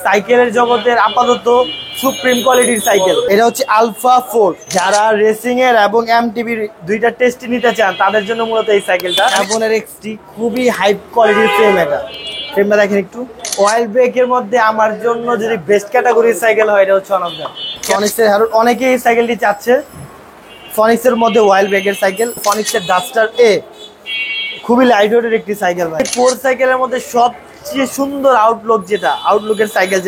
সাইকেলের জগতের আপাতত সুপ্রিম কোয়ালিটির সাইকেল। এটা হচ্ছে আলফা 4। যারা রেসিং এর এবং এমটিবির দুইটা টেস্ট নিতে চান তাদের জন্য মূলত এই সাইকেলটা। কার্বনের এক্সটি খুবই হাই কোয়ালিটির ফ্রেম। এটা ফ্রেমটা দেখেন একটু। অয়েল ব্রেকের মধ্যে আমার জন্য যদি বেস্ট ক্যাটাগরির সাইকেল হয় এটা হচ্ছে ফনিক্সের। অনেকেই এই সাইকেলটি চাচ্ছে। ফনিক্সের মধ্যে অয়েল ব্রেকের সাইকেল, ফনিক্সের ডাস্টার এ খুবই লাইট ওয়েটের একটি সাইকেল ভাই। 4 সাইকেলের মধ্যে সবচেয়ে সুন্দর আউটলুকের সাইকেল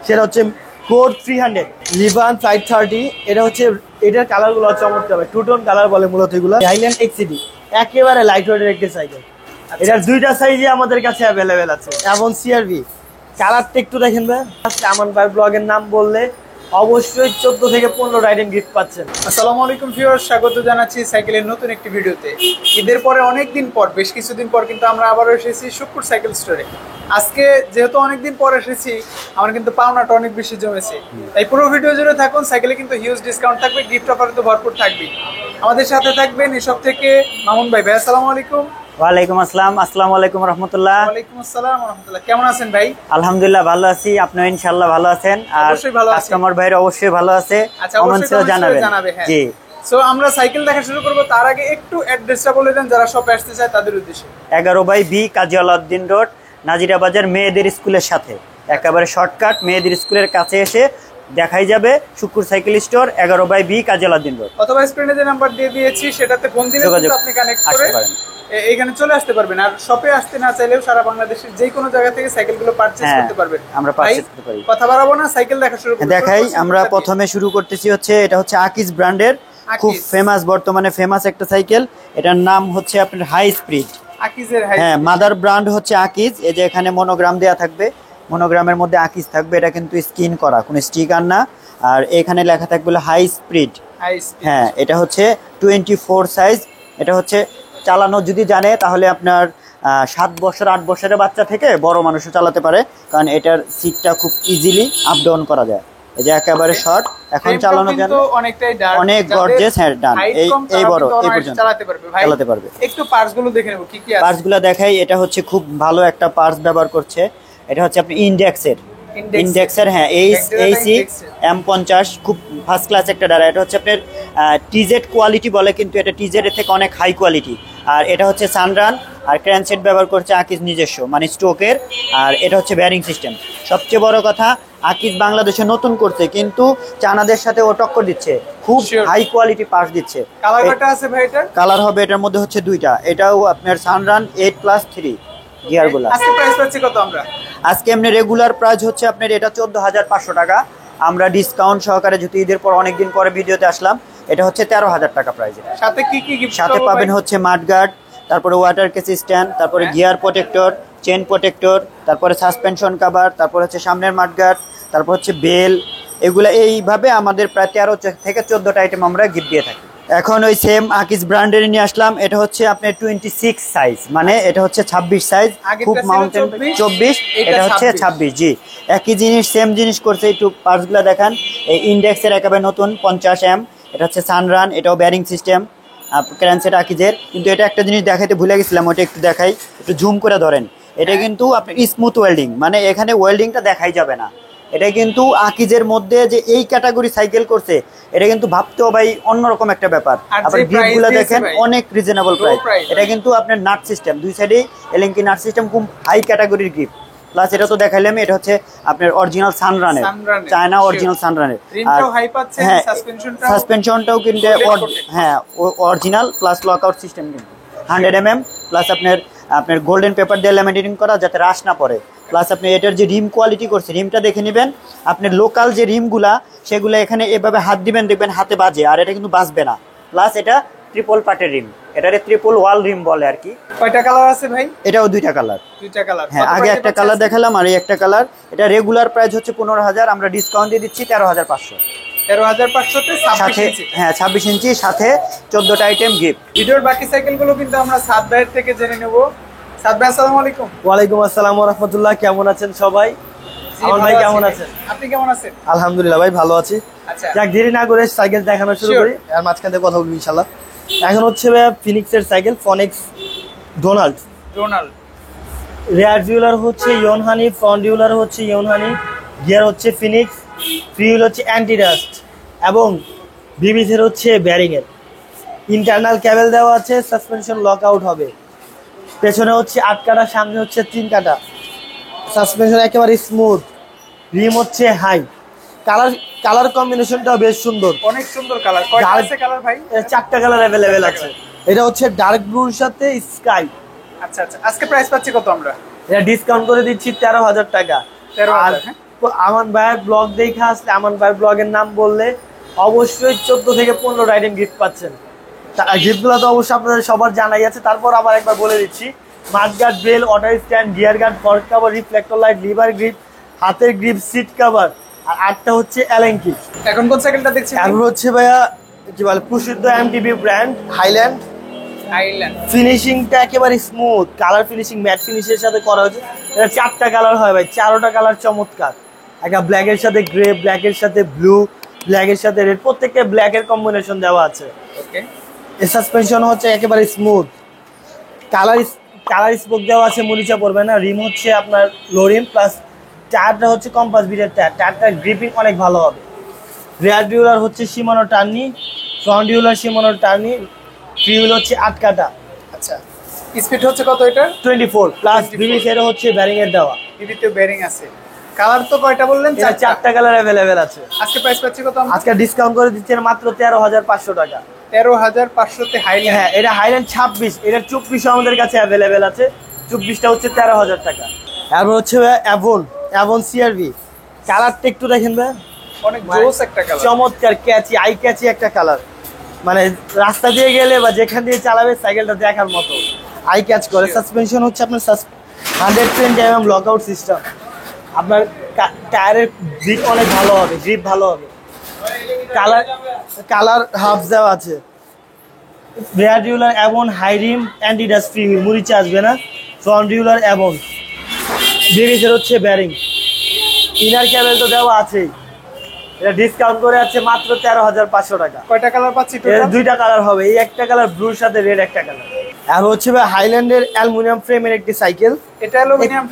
সেটা হচ্ছে কোর 300 লিভান ফ্লাইট 30। এটা হচ্ছে এটার কালারগুলো চমৎকার হবে, টু টোন কালার বলে মূলত এগুলো। হাইল্যান্ড এক্সিডি একেবারে লাইট ওয়েটের একটি সাইকেল। এটার দুইটা সাইজে আমাদের কাছে অ্যাভেলেবেল আছে। এবং সিআরভি কালারটা একটু দেখেন ভাই। আমান ভাই ব্লগের নাম বললে অবশ্যই 14 থেকে 15 আইটেম গিফট পাচ্ছেন। আসসালামু আলাইকুম ভিউয়ার্স, স্বাগত জানাচ্ছি সাইকেলের নতুন একটি ভিডিওতে। ঈদের পরে অনেকদিন পর, বেশ কিছুদিন পর কিন্তু আমরা আবারও এসেছি শুক্কুর সাইকেল স্টোরে। আজকে যেহেতু অনেকদিন পর এসেছি, আমার কিন্তু পাওনাটা অনেক বেশি জমেছে, তাই পুরো ভিডিও জুড়ে থাকুন। সাইকেলে কিন্তু হিউজ ডিসকাউন্ট থাকবে, গিফট অফার তো ভরপুর থাকবে। আমাদের সাথে থাকবেন এসব থেকে মামুন ভাই। ভাই আসসালামু আলাইকুম। ওয়ালাইকুম আসসালাম। আসসালামু আলাইকুম রাহমাতুল্লাহ। ওয়ালাইকুম আসসালাম রাহমাতুল্লাহ। কেমন আছেন ভাই? আলহামদুলিল্লাহ ভালো আছি, আপনিও ইনশাআল্লাহ ভালো আছেন? আর কাস্টমার ভাইরা অবশ্যই ভালো আছে, কমেন্টসে জানাবেন। জি, সো আমরা সাইকেল দেখা শুরু করব, তার আগে একটু অ্যাড্রেসটা বলে দেন যারা শপে আসতে চায় তাদের উদ্দেশ্যে। 11/B কাজীউদ্দিন রোড, নাজিরা বাজার, মেয়েদের স্কুলের সাথে একেবারে শর্টকাট। মেয়েদের স্কুলের কাছে এসে দেখাই যাবে Shukkur cycle store, 11/B Kaziuddin road. অথবা স্ক্রিনে যে নাম্বার দিয়ে দিয়েছি সেটাতে ফোন দিলে কিন্তু আপনি কানেক্ট করে এখানে চলে আসতে পারবেন। আর শপে আসতে না চাইলেও সারা বাংলাদেশের যে কোনো জায়গা থেকে সাইকেলগুলো পারচেজ করতে পারবেন। আমরা পারচেজ করতে পারি। কথা বাড়াবো না, সাইকেল দেখা শুরু করব। দেখাই, আমরা প্রথমে শুরু করতেছি হচ্ছে এটা হচ্ছে আকিজ ব্র্যান্ডের খুব ফেমাস, বর্তমানে ফেমাস একটা সাইকেল। এটার নাম হচ্ছে আপনার হাই স্পিড আকিজের। হ্যাঁ, মাদার ব্র্যান্ড হচ্ছে আকিজ। এই যে এখানে মনোগ্রাম দেয়া থাকবে, মনোগ্রামের মধ্যে আকিজ থাকবে। এটা কিন্তু স্কিন করা, কোনো স্টিকার না। আর এখানে লেখা থাকবে হাই স্পিড। হ্যাঁ, এটা হচ্ছে 24 সাইজ। এটা হচ্ছে চালানো যদি জানে তাহলে আপনার 7 বছর 8 বছরের বাচ্চা থেকে বড় মানুষও চালাতে পারে, কারণ এটার সিটটা খুব ইজিলি আপ ডাউন করা যায়। এই যে একেবারে শর্ট, এখন চালানো জানে, অনেক গর্জিয়াস। হ্যাঁ, ডান এই বড় এই পর্যন্ত চালাতে পারবে। একটু পার্টস গুলো দেখে নেব কি কি আছে। পার্টস গুলো দেখাই। এটা হচ্ছে খুব ভালো একটা পার্টস ব্যবহার করছে। এটা হচ্ছে আপনি ইন্ডেক্সের হ্যাঁ এইচি M50, খুব ফার্স্ট ক্লাস একটা ডারা। এটা হচ্ছে আপনার টিজেড কোয়ালিটি বলে, কিন্তু এটা টিজেড এর থেকে অনেক হাই কোয়ালিটি। আর এটা হচ্ছে সানরান আর ক্র্যানসেট ব্যবহার করছে আকিজ নিজস্ব, মানে স্টোকের। আর এটা হচ্ছে ব্যারিং সিস্টেম। সবচেয়ে বড় কথা, আকিজ বাংলাদেশে নতুন করছে, কিন্তু চায়নাদের সাথে ও টক্কর দিচ্ছে, খুব হাই কোয়ালিটি পার্টস দিচ্ছে। কালার হবে এটার মধ্যে হচ্ছে দুইটা। এটাও আপনার সানরান 8+3 গিয়ারগুলো। আজকে এমনি রেগুলার প্রাইস হচ্ছে আপনার এটা 14,500 টাকা। আমরা ডিসকাউন্ট সহকারে, যেহেতু ঈদের পর অনেকদিন পরে ভিডিওতে আসলাম, এটা হচ্ছে 13,000 টাকা প্রাইস। সাথে কি কি গিফট সাথে পাবেন হচ্ছে মাডগার্ড, তারপরে ওয়াটার কেস স্ট্যান্ড, তারপরে গিয়ার প্রোটেক্টর, চেন প্রোটেক্টর, তারপরে সাসপেনশন কভার, তারপরে হচ্ছে সামনের মাডগার্ড, তারপর হচ্ছে বেল। এগুলো এইভাবে আমাদের প্রায় 13 থেকে 14টা আইটেম আমরা গিফট দিয়ে থাকি। এখন ওই সেম আকিজ ব্র্যান্ডের নিয়ে আসলাম। এটা হচ্ছে আপনার 26 সাইজ, মানে এটা হচ্ছে 26 সাইজ, খুব মাউন্টেন 24, এটা হচ্ছে 26। জি, একই জিনিস, সেম জিনিস করছে। একটু পার্টসগুলো দেখান। এই ইন্ডেক্সের একেবারে নতুন 50M। এটা হচ্ছে সানরান, এটাও ব্যারিং সিস্টেম, ক্র্যানসেট আকিজের। কিন্তু এটা একটা জিনিস দেখাইতে ভুলে গেছিলাম, ওটা একটু দেখাই, একটু জুম করে ধরেন। এটা কিন্তু আপনি স্মুথ ওয়েল্ডিং, মানে এখানে ওয়েল্ডিংটা দেখাই যাবে না। এটা কিন্তু আকিজের মধ্যে যে এই ক্যাটাগরি সাইকেল করছে, এটা কিন্তু ভাবতেও ভাই অন্যরকম একটা ব্যাপার। আবার গ্রিপগুলো দেখেন, অনেক রিজনেবল প্রাইস। এটা কিন্তু আপনার নাট সিস্টেম, দুই সাইডে এলএনকি নাট সিস্টেম, খুব হাই ক্যাটাগরির গ্রিপ। প্লাস এটা তো দেখাইলাম, এটা হচ্ছে আপনার অরিজিনাল সানরানের, চায়না অরিজিনাল সানরানের। হ্যাঁ, সাসপেনশনটাও কিন্তু হ্যাঁ অরিজিনাল, প্লাস লকআউট সিস্টেম কিন্তু 100mm, প্লাস আপনার গোল্ডেন পেপার দিয়ে ল্যামিনেটিং করা যাতে রাশ না পড়ে। প্লাস আপনি এটার যে রিম কোয়ালিটি করছে, রিমটা দেখে নেবেন। আপনার লোকাল যে রিমগুলা, সেগুলো এখানে এভাবে হাত দিবেন, দেখবেন হাতে বাজে, আর এটা কিন্তু বাজবে না। প্লাস এটা ট্রিপল পার্টের রিম, এটারে ট্রিপল ওয়াল রিম বলে আর কি। কয়টা কালার আছে ভাই? এটাও দুইটা কালার। হ্যাঁ, আগে একটা কালার দেখালাম আর এই একটা কালার। এটা রেগুলার প্রাইস হচ্ছে 15,000, আমরা ডিসকাউন্ট দিয়ে দিচ্ছি 13,500। 13,500 সাথে হ্যাঁ 26 ইঞ্চি, সাথে 14টা আইটেম গিফট। ভিডিওর বাকি সাইকেলগুলো কিন্তু আমরা সাদ ভাইয়ের থেকে জেনে নেব। সাদ ভাই আসসালামু আলাইকুম। ওয়ালাইকুম আসসালাম ওয়া রাহমাতুল্লাহ। কেমন আছেন সবাই? আমার ভাই কেমন আছেন? আপনি কেমন আছেন? আলহামদুলিল্লাহ ভাই, ভালো আছি। আচ্ছা, যাক দেরি না করে সাইকেল দেখানো শুরু করি, আর মাঝখানে কথা বলবো ইনশাআল্লাহ। এখন হচ্ছে ভাই ফিনিক্সের cycle, Phoenix Donald. Donald rear derailleur হচ্ছে ইয়োনহানি, ফ্রন্ট ডিউলার হচ্ছে ইয়োনহানি, গিয়ার হচ্ছে ফিনিক্স, ফিউল হচ্ছে অ্যান্টিডাস্ট এবং বিবিসের হচ্ছে ব্যারিংয়ের। ইন্টারনাল ক্যাবেল দেওয়া আছে, সাসপেনশন লক আউট হবে। পেছনে হচ্ছে 8 কাটা, সামনে হচ্ছে 3 কাটা। সাসপেনশন একেবারে স্মুথ, রিম হচ্ছে হাই। কালার কম্বিনেশনটাও বেশ সুন্দর, অনেক সুন্দর কালার। কয়টা আছে কালার ভাই? 4টা কালার অ্যাভেলেবেল আছে। এটা হচ্ছে ডার্ক ব্লুর সাথে স্কাই। আচ্ছা আচ্ছা, আজকে প্রাইস পাচ্ছি কত আমরা? এটা ডিসকাউন্ট করে দিচ্ছি 13,000 টাকা। 13,000, আর আমান ভাইয়ের ব্লগ দেখে আসলে আমান ভাইয়ের ব্লগের নাম বললে অবশ্যই 14 থেকে 15টা আইটেম গিফট পাচ্ছেন। গিফটগুলো তো অবশ্যই আপনাদের সবার জানাই আছে, তারপর আবার একবার বলে দিচ্ছি। Mudguard, bell, water stand, gear guard, fork cover, reflector light, lever grip, হাতের গ্রিপ, সিট কভার, আর 8টা হচ্ছে অ্যালেঙ্কি। এখন কোন সাইকেলটা দেখছি? এখন হচ্ছে ভাইয়া কি বলে প্রসিদ্ধ এমটিবি ব্র্যান্ড হাইল্যান্ড। আইল্যান্ড। ফিনিশিংটা একেবারে স্মুথ, কালার ফিনিশিং ম্যাট ফিনিশের সাথে করা হয়েছে। এটা 4টা কালার হয় ভাই, 4টা কালার চমৎকার। একটা ব্ল্যাকের সাথে গ্রে, ব্ল্যাকের সাথে ব্লু, ব্ল্যাকের সাথে রেড, প্রত্যেকটা ব্ল্যাকের কম্বিনেশন দেওয়া আছে। ওকে। এই সাসপেনশন হচ্ছে একেবারে স্মুথ, কালার স্পোক দেওয়া আছে, মরিচা পড়বে না। রিম হচ্ছে আপনার লো রিম, প্লাস টায়ারটা হচ্ছে কম্পাস বিটের টায়ার, টায়ারটার গ্রিপিং অনেক ভালো হবে। রেয়ার ডিউলার হচ্ছে সীমানো টার্নি, ফ্রন্ট ডিউলার সীমানো টার্নি, ফিউল হচ্ছে 8 কাটা। আচ্ছা, স্পিড হচ্ছে কত এটা? 24 প্লাস বিবিসের হচ্ছে ব্যারিং এর দেওয়া। টিভিতে বেয়ারিং আছে। কালার তো কয়টা বললেন? 4টা কালার অ্যাভেলেবেল আছে। আজকে প্রাইস পাচ্ছি কত আমরা? আজকে ডিসকাউন্ট করে দিচ্ছেন মাত্র 13,500 টাকা। 13,500 তে হাইল্যান্ড। হ্যাঁ, এটা হাইল্যান্ড 26, এটা 24 আমাদের কাছে অ্যাভেলেবেল আছে। 24টা হচ্ছে 13,000 টাকা। এরপর হচ্ছে অ্যাভন সিআরভি। কালারটা একটু দেখেন ভাই, অনেক জোস একটা কালার। চমৎকার, ক্যাচি, আই ক্যাচি একটা কালার। মানে রাস্তা দিয়ে গেলে বা যেখান দিয়ে চালাবে সাইকেলটা দেখার মতো আই ক্যাচ করে। সাসপেনশন হচ্ছে আপনার 120 লক আউট সিস্টেম। আপনার টায়ারের গ্রিপ অনেক ভালো হবে, গ্রিপ ভালো হবে। কালার হাফ দেওয়া আছে। রেয়ার ডিউলার অ্যাবন, হাই রিম, অ্যান্টিডাস্ট ফ্রি, মুড়িচে আসবে না। ফ্রন্ট ডিউলার অ্যাবন, বিবিসের হচ্ছে ব্যারিং। ইনার ক্যাবেল তো দেওয়া আছেই। এটা ডিসকাউন্ট করে আছে মাত্র 13,500 টাকা। কয়টা কালার পাচ্ছি এর টোটাল? 2টা কালার হবে, এই একটা কালার ব্লুর সাথে রেড একটা কালার। আর হচ্ছে ভাই হাইল্যান্ডের অ্যালুমিনিয়াম ফ্রেমের একটি সাইকেল। এটা অ্যালুমিনিয়াম।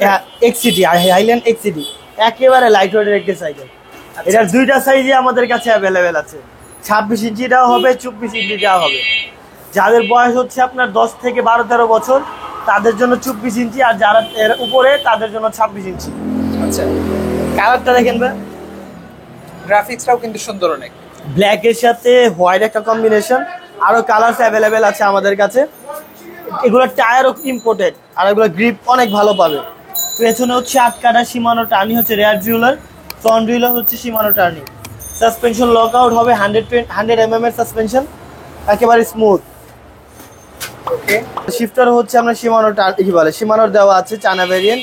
এক্সিটি, হাইল্যান্ড এক্সিটি একেবারে লাইট ওয়েটের একটি সাইকেল। এটার 2টা সাইজে আমাদের কাছে অ্যাভেলেবেল আছে। 26 ইঞ্চিটাও হবে, 24 ইঞ্চিটাও হবে। যাদের বয়স হচ্ছে আপনার 10 থেকে 12-13 বছর তাদের জন্য 24 ইঞ্চি, আর যারা এর উপরে তাদের জন্য 26 ইঞ্চি। আচ্ছা, কালারটা দেখেন ভাই, গ্রাফিক্সটাও কিন্তু সুন্দর অনেক। ব্ল্যাকের সাথে হোয়াইট একটা কম্বিনেশন। আরো কালার অ্যাভেলেবেল আছে আমাদের কাছে। এগুলো টায়ারও ইম্পোর্টেড, আর এগুলো গ্রিপ অনেক ভালো পাবে। পেছনে হচ্ছে 8 কাটা, সীমানো টার্নি হচ্ছে রেয়ার ডিউলার, ফ্রন্ট ডিউলার হচ্ছে সীমানো টার্নি। সাসপেনশন লক আউট হবে, 100 mm এর সাসপেনশন, একেবারে স্মুথ। ওকে। শিফটার হচ্ছে আপনার সীমানো কি বলে সীমানোর দেওয়া আছে, চায়না ভেরিয়েন্ট।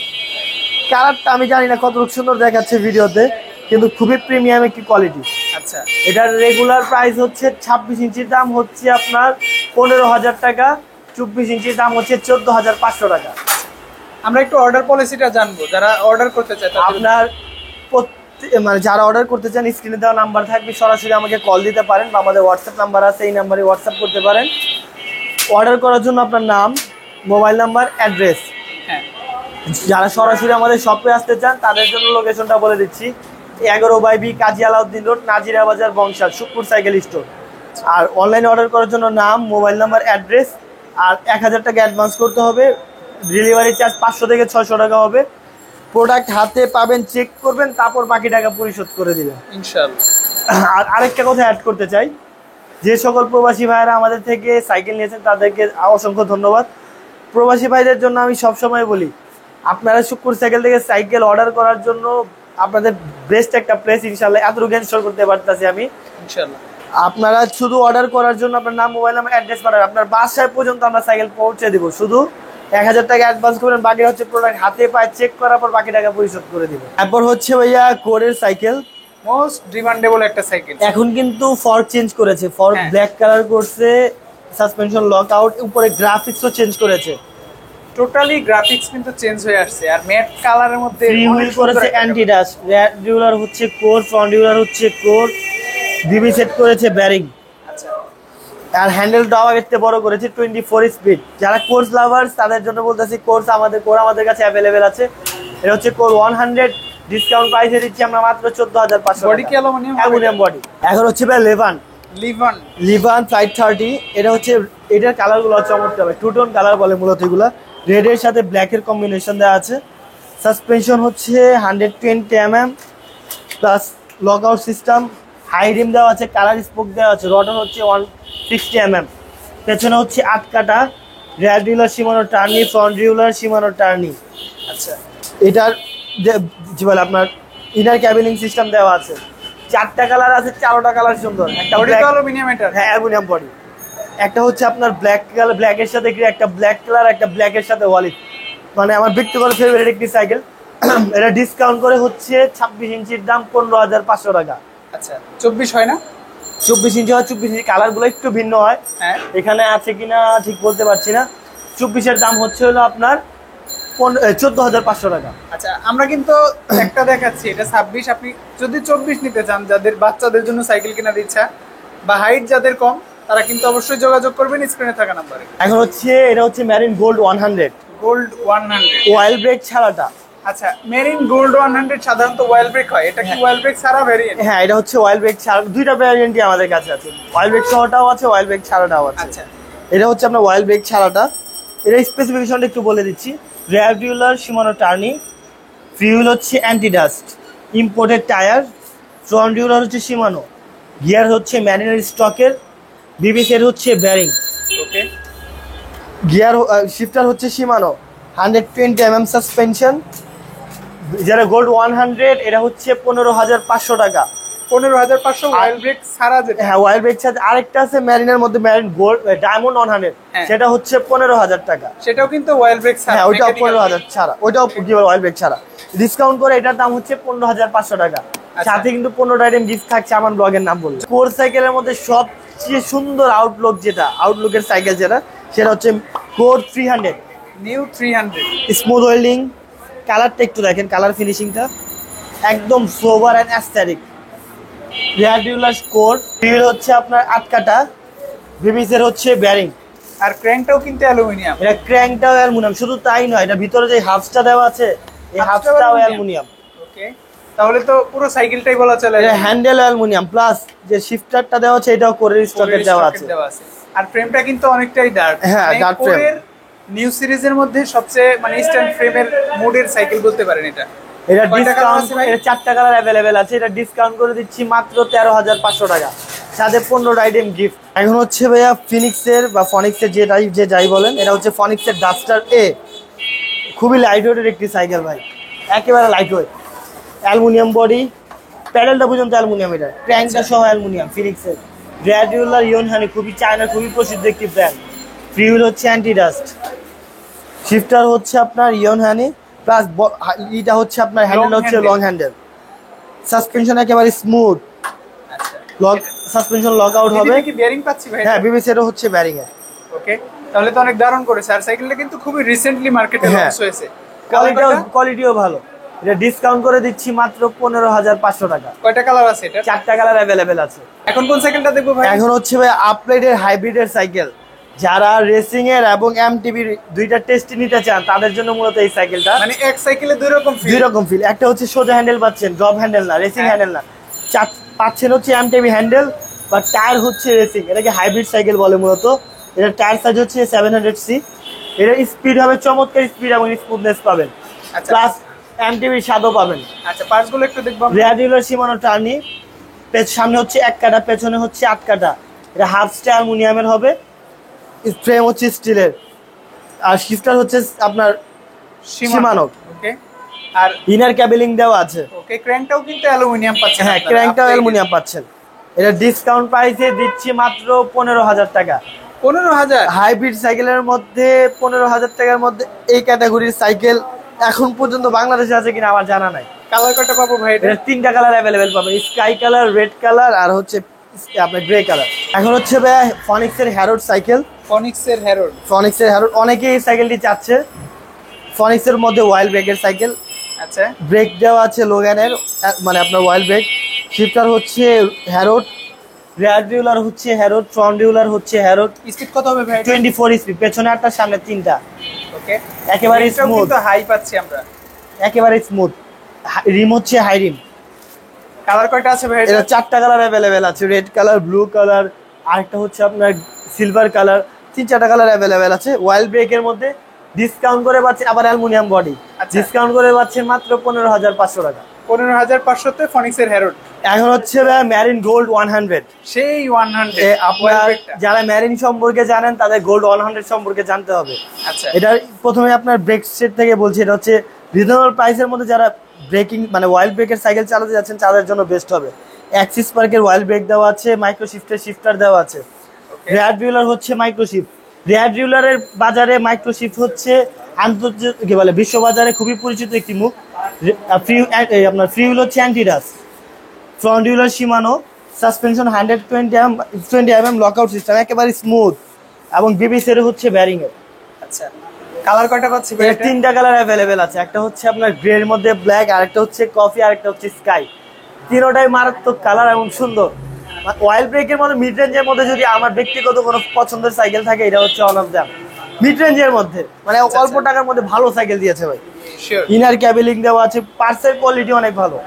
কালারটা আমি জানি না কতটুকু সুন্দর দেখাচ্ছে ভিডিওতে, কিন্তু খুবই প্রিমিয়াম একটি কোয়ালিটি। আচ্ছা, এটার রেগুলার প্রাইস হচ্ছে 26 ইঞ্চির দাম হচ্ছে আপনার 15,000 টাকা, 24 ইঞ্চির দাম হচ্ছে 14,500 টাকা। আমরা একটু অর্ডার পলিসিটা জানবো, যারা অর্ডার করতে চায় তাদের। আপনার মানে যারা অর্ডার করতে চান স্ক্রিনে দেওয়া নাম্বার থাকবে, সরাসরি আমাকে কল দিতে পারেন বা আমাদের হোয়াটসঅ্যাপ নাম্বার আছে, এই নাম্বারে হোয়াটসঅ্যাপ করতে পারেন। অর্ডার করার জন্য আপনার নাম, মোবাইল নাম্বার, অ্যাড্রেস। হ্যাঁ, যারা সরাসরি আমাদের শপে আসতে চান তাদের জন্য লোকেশনটা বলে দিচ্ছি। 11/B কাজী আলাউদ্দিন রোড, নাজিরা বাজার, বংশাল, সুখপুর সাইকেল স্টোর। আর অনলাইনে অর্ডার করার জন্য নাম, মোবাইল নাম্বার, অ্যাড্রেস, আর 1,000 টাকা অ্যাডভান্স করতে হবে। ডেলিভারি চার্জ 500 থেকে 600 টাকা হবে। প্রোডাক্ট হাতে পাবেন, চেক করবেন, তারপর বাকি টাকা পরিশোধ করে দিবেন ইনশাআল্লাহ। আর আরেকটা কথা অ্যাড করতে চাই, যে সকল প্রবাসী ভাইয়েরা আমাদের থেকে সাইকেল নিয়েছেন তাদেরকে অসংখ্য ধন্যবাদ। প্রবাসী ভাইদের জন্য আমি সবসময় বলি, আপনারা শুক্কুর সাইকেল থেকে সাইকেল অর্ডার করার জন্য আপনাদের বেস্ট একটা প্লেস ইনশাআল্লাহ এতটুকু ইনস্টল করতে পারতেছি আমি ইনশাআল্লাহ। আপনারা শুধু অর্ডার করার জন্য আপনার নাম, মোবাইল নাম্বার, অ্যাড্রেস পাঠাবেন, আপনার বাসায় পর্যন্ত আমরা সাইকেল পৌঁছে দিব। শুধু 1,000 টাকা অ্যাডভান্স করবেন, বাকি হচ্ছে প্রোডাক্ট হাতে পায়ে চেক করার পর বাকি টাকা পরিশোধ করে দিব। তারপর হচ্ছে ভাইয়া কোরের সাইকেল, মোস্ট ডিমান্ডেবল একটা সাইকেল। এখন কিন্তু ফর্ক চেঞ্জ করেছে, ফর্ক হ্যাঁ। ব্ল্যাক কালার করছে, সাসপেনশন লক আউট, উপরে গ্রাফিক্সও চেঞ্জ করেছে। টোটালি গ্রাফিক্স কিন্তু চেঞ্জ হয়ে আসছে, আর ম্যাট কালারের মধ্যে ফ্রি হুইল করেছে, অ্যান্টি ডাস্ট, রেয়ার ডিউলার হচ্ছে কোর, ফ্রন্ট ডিউলার হচ্ছে কোর, ডিবি সেট করেছে ব্যারিং। আচ্ছা, আর হ্যান্ডেলটাও একটু বড় করেছে, 24 স্পিড। যারা কোর্স লাভার্স তাদের জন্য বলতেছি, কোর আমাদের কাছে অ্যাভেলেবেল আছে। এটা হচ্ছে কোর 100 ডিসকাউন্ট প্রাইসে দিচ্ছি আমরা মাত্র 14,500 বডি কি অ্যালুমিনিয়াম? Aluminium body. এখন হচ্ছে ভাই লেভান লিভান ফ্লাইট 30, এটা হচ্ছে এটার কালার গুলো চমৎকার হবে, টু টোন কালার বলে মূলত এগুলা, রেড এর সাথে ব্ল্যাক এর কম্বিনেশন দেওয়া আছে। সাসপেনশন হচ্ছে 120 mm plus lock out system, high rim দেওয়া আছে, কালার স্পোক দেওয়া আছে, রডন হচ্ছে 160 mm, পেছনে হচ্ছে 8 কাটা, rare derailleur Shimano Tourney, front ডিউলার Shimano Tourney. আচ্ছা, এটার যে বলে আপনার ইনার ক্যাবিনিং সিস্টেম দেওয়া আছে, 4টা কালার আছে, 4টা কালার সুন্দর। একটা বডি black- তো অ্যালুমিনিয়াম এটা? হ্যাঁ অ্যালুমিনিয়াম বডি। একটা হচ্ছে আপনার ব্ল্যাক কালার, ব্ল্যাক এর সাথে একটা ব্ল্যাক কালার, একটা ব্ল্যাক এর সাথে ওয়ালিট, মানে আমার ব্যক্তিগত ফেভারিট একটি সাইকেল। এটা ডিসকাউন্ট করে হচ্ছে 26 ইঞ্চির দাম 15,500 টাকা। আচ্ছা, 24 হয় না? 24 ইঞ্চি হয়, 24 ইঞ্চি কালার গুলো একটু ভিন্ন হয়, হ্যাঁ, এখানে আছে কিনা ঠিক বলতে পারছি না। 24-এর দাম হচ্ছে হলো আপনার 14,500 টাকা। আচ্ছা, আমরা কিন্তু একটা দেখাচ্ছি, এটা 26। আপনি যদি 24 নিতে চান, যাদের বাচ্চাদের জন্য সাইকেল কেনার ইচ্ছা বা হাইট যাদের কম, তারা কিন্তু অবশ্যই যোগাযোগ করবেন স্ক্রিনে থাকা নাম্বারে। এখন হচ্ছে এটা হচ্ছে marine gold 100 gold 100, oil brake ছাড়াটা। আচ্ছা, মেরিন গোল্ড 100 সাধারণত ওয়েল ব্রেক হয়, এটা কি ওয়েল ব্রেক ছাড়া ভেরিয়েন্ট? হ্যাঁ এটা হচ্ছে অয়েল ব্রেক ছাড়া, দুইটা ভ্যারিয়েন্টই আমাদের কাছে আছে, অয়েল ব্রেক সহটাও আছে, অয়েল ব্রেক ছাড়াটাও আছে। আচ্ছা, এটা হচ্ছে আপনার অয়েল ব্রেক ছাড়াটা, এটা স্পেসিফিকেশনটা একটু বলে দিচ্ছি। রেয়ার ডিউলার সীমানো টার্নি, ফিউল হচ্ছে anti dust, imported tyre, front derailleur হচ্ছে সীমানো, গিয়ার হচ্ছে ম্যানুয়াল স্টকের, বিবিসের হচ্ছে ব্যারিং, ওকে। গিয়ার শিফটার হচ্ছে সীমানো, 120 mm সাসপেনশন। যারা গোল্ড 100 এটা হচ্ছে 15,500 টাকা। 15,500 ওয়েল ব্রেক ছাড়া যেটা? হ্যাঁ ওয়াইল ব্রেক ছাড়া আরেকটা আছে ম্যারিনের মধ্যে, ম্যারিন গোল্ড ডায়মন্ড 100, হ্যাঁ। সেটা হচ্ছে 15,000 টাকা। সেটাও কিন্তু ওয়েল ব্রেক ছাড়া? হ্যাঁ ওইটাও mechanical 15,000 ছাড়া, ওইটাও কি বলে অয়েল ব্রেক ছাড়া। ডিসকাউন্ট করে এটার দাম হচ্ছে 15,500 টাকা। সাথে কিন্তু 15টা আইটেম গিফট থাকছে আমার ব্লগের নাম বললে। কোর সাইকেলের মধ্যে সবচেয়ে সুন্দর আউটলুক যেটা, আউটলুকের সাইকেল যেটা, সেটা হচ্ছে কোর 300 নিউ 300। স্মুথ ওয়েল্ডিং, কালারটা একটু দেখেন, কালার ফিনিশিংটা একদম sober and aesthetic. Rear derailleur core, wheel হচ্ছে আপনার 8 কাটা, বিবিসের হচ্ছে ব্যারিং, আর ক্র্যাঙ্কটাও কিন্তু অ্যালুমিনিয়াম। এটা ক্র্যাঙ্কটাও অ্যালুমিনিয়াম। শুধু তাই নয়, এটা ভিতরে যে হাফসটা দেওয়া আছে, এই হাফসটাও হাফসটাও অ্যালুমিনিয়াম। অ্যালুমিনিয়াম। ওকে, তাহলে তো পুরো সাইকেলটাই বলা চলে। এটা হ্যান্ডেল অ্যালুমিনিয়াম, প্লাস যে শিফটারটা দেওয়া আছে এটাও কোরের স্টকের দেওয়া আছে। আর ফ্রেমটা কিন্তু অনেকটাই ডার্ক। হ্যাঁ, dark frame। কোরের নিউ সিরিজের মধ্যে সবচেয়ে মানে স্ট্যান্ড ফ্রেমের মোডের সাইকেল বলতে পারেন এটা। এটা কয়টা colour ডিসকাউন্ট, আছে ভাই? এটা 4টা কালার অ্যাভেলেবেল আছে, এটা ডিসকাউন্ট করে দিচ্ছি মাত্র 13,500 টাকা, সাথে 15টা আইটেম গিফট। এখন হচ্ছে ভাইয়া ফিনিক্সের বা ফনিক্সের যে যাই বলেন, এটা হচ্ছে ফনিক্সের ডাস্টার এ, খুবই লাইট ওয়েটের একটি সাইকেল ভাই, একেবারে লাইট ওয়েট, অ্যালুমিনিয়াম বডি, প্যাডেলটা পর্যন্ত অ্যালুমিনিয়াম, এটা ক্র্যাঙ্কটা সহ অ্যালুমিনিয়াম। ফিনিক্সের গ্র্যাডিউলার ইয়োনহানি, খুবই চায়নার খুবই প্রসিদ্ধ একটি ব্র্যান্ড। ফিউল হচ্ছে অ্যান্টি ডাস্ট, শিফটার হচ্ছে আপনার ইয়োনহানি, প্লাস এটা হচ্ছে আপনার হ্যান্ডেল হচ্ছে handle। লং হ্যান্ডেল, সাসপেনশন একেবারে স্মুথ, আচ্ছা, লক সাসপেনশন লক আউট হবে। এদিকে কি বেয়ারিং পাচ্ছি ভাই? হ্যাঁ বিবিসিরও হচ্ছে ব্যারিং এ। ওকে, তাহলে তো অনেক দারুণ করেছে। আর সাইকেলটা কিন্তু খুবই রিসেন্টলি মার্কেটে হ্যাঁ। লঞ্চ হয়েছে। কোয়ালিটিও ভালো, এটা ডিসকাউন্ট করে দিচ্ছি মাত্র 15,500 টাকা। কয়টা কালার আছে এটা? 4টা কালার অ্যাভেলেবেল আছে। এখন কোন সাইকেলটা দেখবো ভাই? এখন হচ্ছে ভাই আপগ্রেডের হাইব্রিডের সাইকেল, যারা রেসিং এর এবং এমটিবির দুইটা টেস্ট নিতে চান তাদের জন্য মূলত এই সাইকেলটা। মানে এক সাইকেলে দুই রকম দুই ফিল। রকম ফিল, একটা হচ্ছে সোজা হ্যান্ডেল পাচ্ছেন, ড্রপ হ্যান্ডেল না, রেসিং হ্যাঁ। হ্যান্ডেল না, পাচ্ছেন হচ্ছে এমটিবি হ্যান্ডেল, বা টায়ার হচ্ছে রেসিং, এটাকে হাইব্রিড সাইকেল বলে মূলত। এটা টায়ার সাইজ হচ্ছে 700C, এটা স্পিড হবে চমৎকার স্পিড এবং স্মুথনেস পাবেন, আচ্ছা, প্লাস এমটিবি স্বাদও পাবেন। আচ্ছা, পার্টসগুলো একটু দেখবো আমরা। রেডিউলার সীমানো টার্নি, সামনে হচ্ছে 1 কাটা, পেছনে হচ্ছে 8 কাটা, এটা হাফ স্টার অ্যালুমিনিয়ামের হবে, ফ্রেম হচ্ছে স্টিলের, আর শিফটার হচ্ছে আপনার সীমানো। ওকে, আর ইনার ক্যাবেলিং দেওয়া আছে। ওকে, ক্র্যাঙ্কটাও কিন্তু অ্যালুমিনিয়াম পাচ্ছেন। হ্যাঁ আপনারা। ক্র্যাঙ্কটাও অ্যালুমিনিয়াম পাচ্ছেন। এটা ডিসকাউন্ট প্রাইসে দিচ্ছি মাত্র 15,000 টাকা। 15,000? হাইব্রিড সাইকেলের মধ্যে 15,000 টাকার মধ্যে এই ক্যাটাগরির সাইকেল এখন পর্যন্ত বাংলাদেশে আছে কিনা আমার জানা নাই। কালার কয়টা পাবো ভাই এটা? এটা 3টা কালার অ্যাভেলেবেল পাবেন, স্কাই কালার, রেড কালার, আর হচ্ছে আপনার গ্রে কালার। এখন হচ্ছে ভাই ফনিক্সের হ্যারোড সাইকেল, ফনিক্সের হ্যারোড। ফনিক্সের হ্যারোড অনেকেই এই সাইকেলটি চাচ্ছে। ফনিক্সের মধ্যে ওয়াইল্ড ব্রেকের সাইকেল, আচ্ছা, ব্রেক দেওয়া আছে লোগানের, মানে আপনার ওয়াইল্ড ব্রেক, শিফটার হচ্ছে হ্যারোড, রেয়ার ডিউলার হচ্ছে হ্যারোড, ফ্রন্ট ডিউলার হচ্ছে হ্যারোড। স্পিড কত হবে ভাই? 24 স্পিড, পেছনে 8টা সামনে 3টা, ওকে, একেবারে এটাও স্মুথ, কিন্তু হাই পাচ্ছি আমরা। একেবারে স্মুথ। রিম হচ্ছে হাই রিম। কালার কয়টা আছে ভাই? এটা 4টা কালার অ্যাভেলেবেল আছে, রেড কালার, ব্লু কালার, আরেকটা হচ্ছে আপনার সিলভার কালার, 3-4টা কালার অ্যাভেলেবেল আছে। ওয়াইল্ড ব্রেকের মধ্যে ডিসকাউন্ট করে পাচ্ছে, আবার অ্যালুমিনিয়াম বডি ডিসকাউন্ট করে পাচ্ছে মাত্র 15,500 টাকা। 15,500 তে ফনিক্সের হেরোড। এখন হচ্ছে ম্যারিন গোল্ড 100, সেই 100 আপনার যারা ম্যারিন সম্পর্কে জানেন তাদের গোল্ড 100 সম্পর্কে জানতে হবে। আচ্ছা, এটা প্রথমে আপনার ব্রেক সেট থেকে বলছি, এটা হচ্ছে রিজনেবল প্রাইসের মধ্যে যারা ব্রেকিং মানে ওয়াইল্ড ব্রেকের সাইকেল চালাতে যাচ্ছেন তাদের জন্য বেস্ট হবে। অ্যাক্সিস পার্কের ওয়াইল্ড ব্রেক দেওয়া আছে, মাইক্রো শিফটের শিফটার দেওয়া আছে। রেয়ার ডিউলার হচ্ছে মাইক্রো শিফট। রেয়ার ডিউলারের বাজারে মাইক্রো শিফট হচ্ছে আন্তর্জাতিক বলে বিশ্ববাজারে খুবই পরিচিত একটি মুখ। আপনার ফ্রি হুইল হচ্ছে antidust, front derailleur Shimano, suspension 120 mm lockout system, একেবারে স্মুথ, এবং বিবিসির হচ্ছে ব্যারিং এর। আচ্ছা, কালার কয়টা পাচ্ছি ভাই? 3টা কালার অ্যাভেলেবেল আছে, একটা হচ্ছে আপনার গ্রে এর মধ্যে ব্ল্যাক, আরেকটা হচ্ছে কফি, আরেকটা হচ্ছে স্কাই। তিনটাই মারাত্মক কালার এবং সুন্দর। ওয়াইল্ড ব্রেকের মধ্যে মিড রেঞ্জের মধ্যে যদি আমার ব্যক্তিগত কোনো পছন্দের সাইকেল থাকে, এটা হচ্ছে অন অফ দ্যাম। মিড রেঞ্জের মধ্যে মানে অল্প টাকার মধ্যে ভালো সাইকেল দিয়েছে ভাই। ইনার ক্যাবেলিং দেওয়া আছে, পার্সের কোয়ালিটি অনেক ভালো।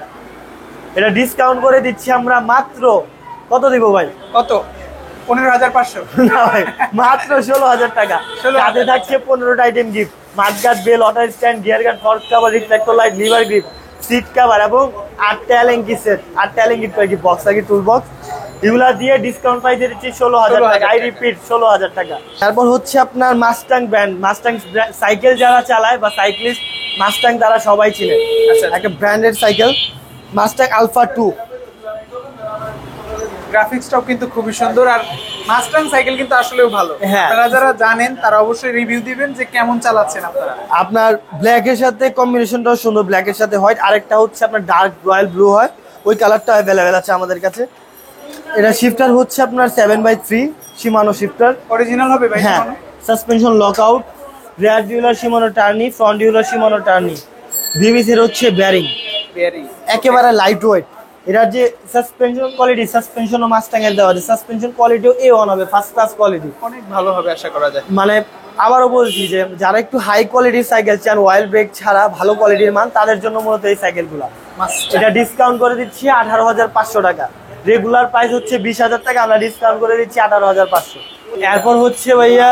এটা ডিসকাউন্ট করে দিচ্ছি আমরা মাত্র, কত দিব ভাই? কত? 15,500? না ভাই, মাত্র 16,000 টাকা। সাথে থাকছে 15টা item gift, mudguard, bell, water stand, gear guard, fork cover, reflector light, lever grip, seat cover এবং 8টা অ্যালেঙ্কি সেট, 8টা অ্যালেঙ্কি বক্স আর কি টুল বক্স, এগুলা দিয়ে ডিসকাউন্ট প্রাইসে দিচ্ছি 16,000 টাকা। আই রিপিট 16,000 টাকা। তারপর হচ্ছে আপনার মাস্টাং ব্র্যান্ড, মাস্টাং সাইকেল যারা চালায় বা সাইক্লিস্ট, মাস্টাং তারা সবাই চিনে। আচ্ছা, একটা ব্র্যান্ডেড সাইকেল মাস্টাং আলফা 2। গ্রাফিক্সটাও কিন্তু খুবই সুন্দর, আর মাস্টাং সাইকেল কিন্তু আসলেও ভালো। হ্যাঁ। আপনারা যারা জানেন তারা অবশ্যই রিভিউ দিবেন যে কেমন চালাচ্ছেন আপনারা। আপনার ব্ল্যাকের সাথে কম্বিনেশনটাও সুন্দর, ব্ল্যাকের সাথে হোয়াইট, আরেকটা হচ্ছে আপনার ডার্ক রয়্যাল ব্লু হয়, ওই কালারটা অ্যাভেলেবেল আছে আমাদের কাছে। এটা শিফটার হচ্ছে আপনার 7/3 শিমানো শিফটার, অরিজিনাল হবে ভাই? হ্যাঁ। Suspension lockout, rear derailleur Shimano Tourney, front derailleur Shimano Tourney, বিবিসির হচ্ছে ব্যারিং, একেবারে লাইট ওয়েট। এটার যে সাসপেনশন কোয়ালিটি, সাসপেনশন ও মাস্টাং এর দেওয়া আছে, সাসপেনশন কোয়ালিটিও A1 হবে, ফার্স্ট ক্লাস কোয়ালিটি, অনেক ভালো হবে আশা করা যায়। মানে আবারও বলছি যে যারা একটু হাই কোয়ালিটির সাইকেল চান, ওয়াইল্ড ব্রেক ছাড়া ভালো কোয়ালিটির মান, তাদের জন্য মূলত এই সাইকেলগুলো। এটা ডিসকাউন্ট করে দিচ্ছি 18,500 টাকা। রেগুলার প্রাইস হচ্ছে 20,000 টাকা, আমরা ডিসকাউন্ট করে দিচ্ছি 18,500। এরপর হচ্ছে ভাইয়া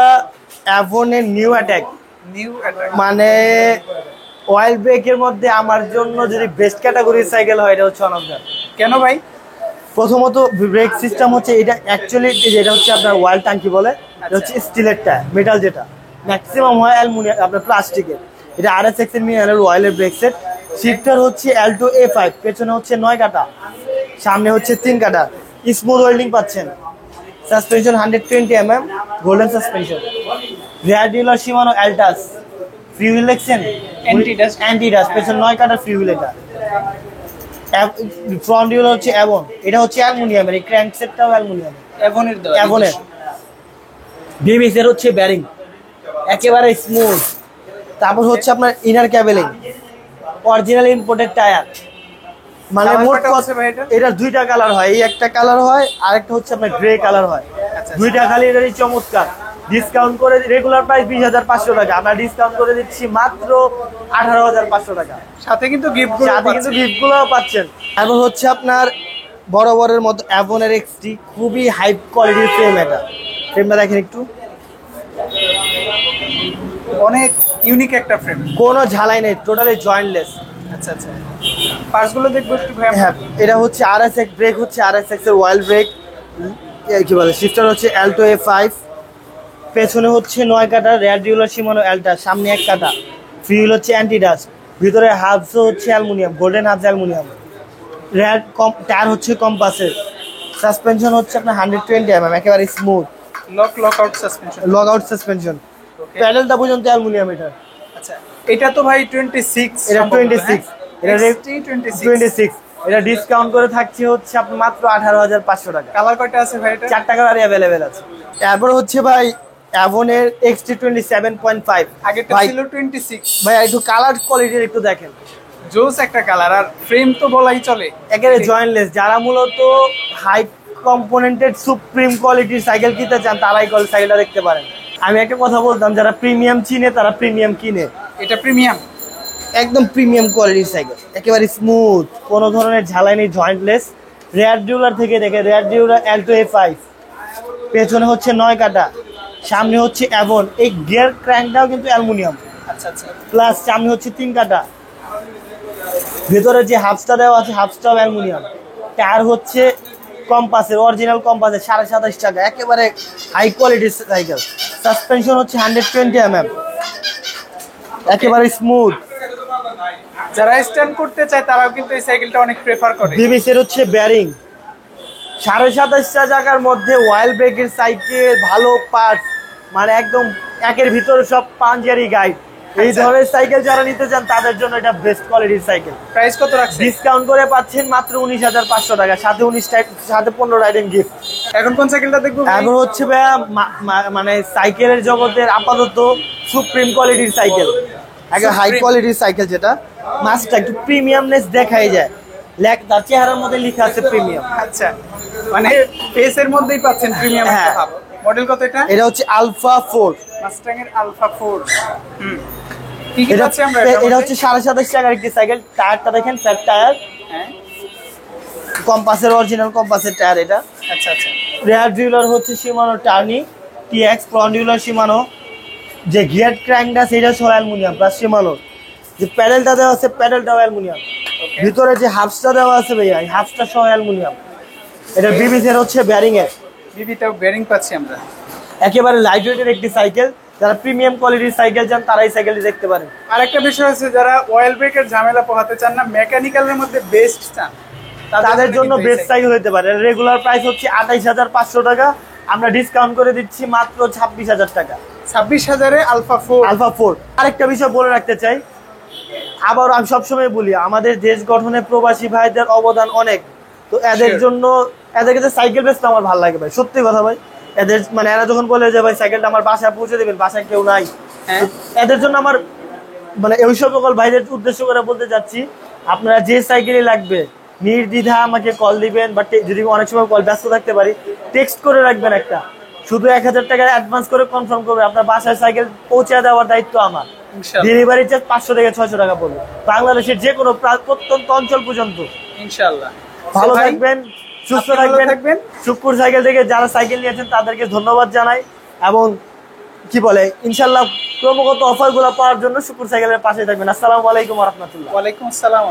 অ্যাভনের নিউ অ্যাটাক, মানে ওয়াইল্ড ব্রেকের মধ্যে আমার জন্য যদি বেস্ট ক্যাটাগরির সাইকেল হয়, এটা হচ্ছে অন অফ দ্যাম। কেন ভাই? প্রথমত ব্রেক সিস্টেম হচ্ছে এটা অ্যাকচুয়ালি যেটা হচ্ছে আপনার ওয়াইল্ড টাঙ্কি বলে, এটা হচ্ছে স্টিলের টায়ার, মেটাল, যেটা ম্যাক্সিমাম হয় অ্যালুমিনিয়াম আপনার প্লাস্টিকের। এটা RSX এর মিনারেল ওয়াইল্ডের ব্রেক সেট। শিফটার হচ্ছে Alto A5, পেছনে হচ্ছে 9 কাটা, সামনে হচ্ছে 3 কাটা, স্মুথ ওয়েল্ডিং পাচ্ছেন। Suspension 120 mm golden suspension. Rear derailleur Shimano Altus, free wheel দেখছেন, অ্যান্টি-ডাস্ট, পেছনে 9 কাটা ফ্রি হুইল। এটা ফ্রন্ট ডিউলার হচ্ছে অ্যাভন, এটা হচ্ছে অ্যালুমিনিয়ামের, এই ক্র্যাঙ্ক সেটটাও অ্যালুমিনিয়াম, অ্যাভনের। বিবিসির হচ্ছে ব্যারিং, একেবারে স্মুথ। তারপর হচ্ছে আপনার ইনার ক্যাবেলিং, অরিজিনাল ইম্পোর্টেড টায়ার, মানে মোট এটা 2টা কালার হয়, এই একটা কালার হয়, আরেকটা হচ্ছে আপনার গ্রে কালার হয়। 2টা খালি এটারই চমৎকার। ডিসকাউন্ট করে রেগুলার প্রাইস 20,500 টাকা, আমরা ডিসকাউন্ট করে দিচ্ছি মাত্র 18,500 টাকা। সাথে কিন্তু গিফটগুলোও পাচ্ছেন। এবং হচ্ছে আপনার বরাবরের মতো অ্যাভনের XT, খুবই হাই কোয়ালিটির ফ্রেম। এটা ফ্রেমটা দেখেন একটু, অনেক ইউনিক একটা ফ্রেম, কোনো ঝালাই নেই, টোটালি জয়েন্টলেস। আচ্ছা আচ্ছা, পার্টসগুলো দেখবো একটু ভাই? হ্যাঁ, এটা হচ্ছে RSX ব্রেক, হচ্ছে RSX এর ওয়াইল্ড ব্রেক, কি বলে, শিফটার হচ্ছে Alto A5, পেছনে হচ্ছে 9 কাটা, রেয়ার ডিউলার শিমানো অ্যালটা, সামনে 1 কাটা, ফ্রি হুইল হচ্ছে অ্যান্টি-ডাস্ট, ভিতরে হাবসও হচ্ছে aluminium, golden hubs aluminium. Rare tyre হচ্ছে কম্পাসের। সাসপেনশন হচ্ছে আপনার 120 mm, একেবারে স্মুথ, লকআউট সাসপেনশন। প্যাডেলটা পর্যন্ত অ্যালুমিনিয়াম। এটা আচ্ছা, এটা তো ভাই 26, এটা 26, এটা 26। এটা ডিসকাউন্ট করে থাকছে হচ্ছে আপনার মাত্র 18,500 টাকা। কালার কয়টা আছে ভাই? এটা 4টা কালার অ্যাভেলেবেল আছে। তারপর হচ্ছে ভাই অ্যাভনের XT 27.5, আগেরটা ছিল 26। ভাই একটু কালার কোয়ালিটির একটু দেখেন, জোস একটা কালার, আর ফ্রেম তো বলাই চলে একেবারে জয়েন্টলেস। যারা মূলত হাই কম্পোনেন্টেড সুপ্রিম কোয়ালিটির সাইকেল কিনতে চান, তারাই সাইকেলটা দেখতে পারেন। আমি একটা কথা বলতাম, যারা প্রিমিয়াম চিনে তারা প্রিমিয়াম কিনে। এটা প্রিমিয়াম, একদম প্রিমিয়াম কোয়ালিটির সাইকেল, একেবারে স্মুথ, কোনো ধরনের ঝালাই নেই, জয়েন্টলেস। রেয়ার ডিউলার থেকে দেখে, রেয়ার ডিউলার অ্যাল্টো A5, পেছনে হচ্ছে 9 কাটা, সামনে হচ্ছে অ্যাভন। এই গিয়ার ক্র্যাঙ্কটাও কিন্তু অ্যালুমিনিয়াম, আচ্ছা আচ্ছা। প্লাস সামনে হচ্ছে 3 কাটা। ভেতরে যে হাফসটা দেওয়া আছে হাফসটাও অ্যালুমিনিয়াম। টায়ার হচ্ছে কম্পাসের, অরিজিনাল কম্পাসের, 27.5 টাকা, একেবারে হাই কোয়ালিটির সাইকেল। সাসপেনশন হচ্ছে 120 mm, একেবারে স্মুথ। যারা স্ট্যান্ড করতে চায় তারাও কিন্তু এই সাইকেলটা অনেক প্রেফার করে। বিবিসির হচ্ছে ব্যারিং, 27.5 টাকার মধ্যে ওয়াইল ব্রেকের সাইকেল, ভালো পার্টস, মানে একদম একের ভিতরে সব পাঞ্জারি গাইড। এই ধরনের সাইকেল যারা নিতে চান তাদের জন্য এটা বেস্ট কোয়ালিটির সাইকেল। প্রাইস কত রাখছেন? ডিসকাউন্ট করে পাচ্ছেন মাত্র 19,500 টাকা, সাথে 15 রাইডিং গিফট। এখন কোন সাইকেলটা দেখবো? এখন হচ্ছে ভাইয়া মানে সাইকেলের জগতের আপাতত সুপ্রিম কোয়ালিটির সাইকেল, একটা হাই কোয়ালিটির সাইকেল, যেটা মাছটা একটু প্রিমিয়ামনেস দেখাই যায়। তার চেহারার মধ্যে লেখা আছে প্রিমিয়াম। আচ্ছা, মানে ফেসের মধ্যেই পাচ্ছেন প্রিমিয়াম একটা হ্যাঁ। ভাব। মডেল কত এটা? এটা হচ্ছে আলফা 4। মাস্টাং এর আলফা 4। কি কি এটা পাচ্ছি আমরা? এটা হচ্ছে 27.5 টাকার একটি সাইকেল। টায়ারটা দেখেন, ফ্যাট টায়ার, হ্যাঁ। কম্পাসের, অরিজিনাল কম্পাসের টায়ার এটা। আচ্ছা আচ্ছা। রেয়ার ডিউলার হচ্ছে Shimano Tourney TX, front derailleur Shimano. যে গিয়ার ক্র্যাঙ্কটা সেটা সহ অ্যালুমিনিয়াম, প্লাস শিমানো। যে প্যাডেলটা দেওয়া আছে প্যাডেলটাও অ্যালুমিনিয়াম। ভিতরে যে হাফসটা দেওয়া আছে ভাইয়া, এই হাফসটা সহ অ্যালুমিনিয়াম। এটা বিবিসির হচ্ছে ব্যারিং এর, বিবিটাও বেয়ারিং পাচ্ছি আমরা। একেবারে লাইট ওয়েটের একটি সাইকেল। যারা প্রিমিয়াম কোয়ালিটির সাইকেল চান তারা এই সাইকেলটি দেখতে পারেন। আর একটা বিষয় আছে, যারা অয়েল ব্রেকের ঝামেলা পোহাতে চান না, মেকানিক্যালের মধ্যে বেস্ট চান, তাদের জন্য বেস্ট সাইকেল হতে পারে। রেগুলার প্রাইস হচ্ছে 28,500 টাকা, আমরা ডিসকাউন্ট করে দিচ্ছি মাত্র 26,000 টাকা। 26,000-এ আলফা 4। আলফা 4। আরেকটা বিষয় বলে রাখতে চাই, আবার আমি সবসময় বলি, আমাদের দেশ গঠনে প্রবাসী ভাইদের অবদান অনেক। তো এদের জন্য, এদেরকে যে সাইকেল বেচতে আমার ভালো লাগে ভাই, সত্যি কথা ভাই। এদের মানে এরা যখন বলে যে ভাই সাইকেলটা আমার বাসায় পৌঁছে দেবেন, বাসায় কেউ নাই, এদের জন্য আমার মানে ওই সকল ভাইদের উদ্দেশ্য করে বলতে চাচ্ছি, আপনারা যে সাইকেলই লাগবে নির্দ্বিধা আমাকে কল দিবেন, বাট যদি অনেক সময় কল ব্যস্ত থাকতে পারি, টেক্সট করে রাখবেন একটা, শুধু 1,000 টাকা অ্যাডভান্স করে কনফার্ম করবে, আপনার বাসায় সাইকেল পৌঁছে দেওয়ার দায়িত্ব আমার। ডেলিভারি চার্জ 500 থেকে 600 টাকা পড়বে, বাংলাদেশের যে কোনো প্রত্যন্ত অঞ্চল পর্যন্ত। ইনশাআল্লাহ। ভালো থাকবেন, সুস্থ থাকবেন। সুখপুর সাইকেল থেকে যারা সাইকেল নিয়েছেন তাদেরকে ধন্যবাদ জানাই, এবং কি বলে ইনশাল্লাহ ক্রমাগত অফার গুলো পাওয়ার জন্য সুখপুর সাইকেলের পাশে থাকবেন। আসসালামু আলাইকুম ওয়া রাহমাতুল্লাহ। ওয়ালাইকুম আসসালাম।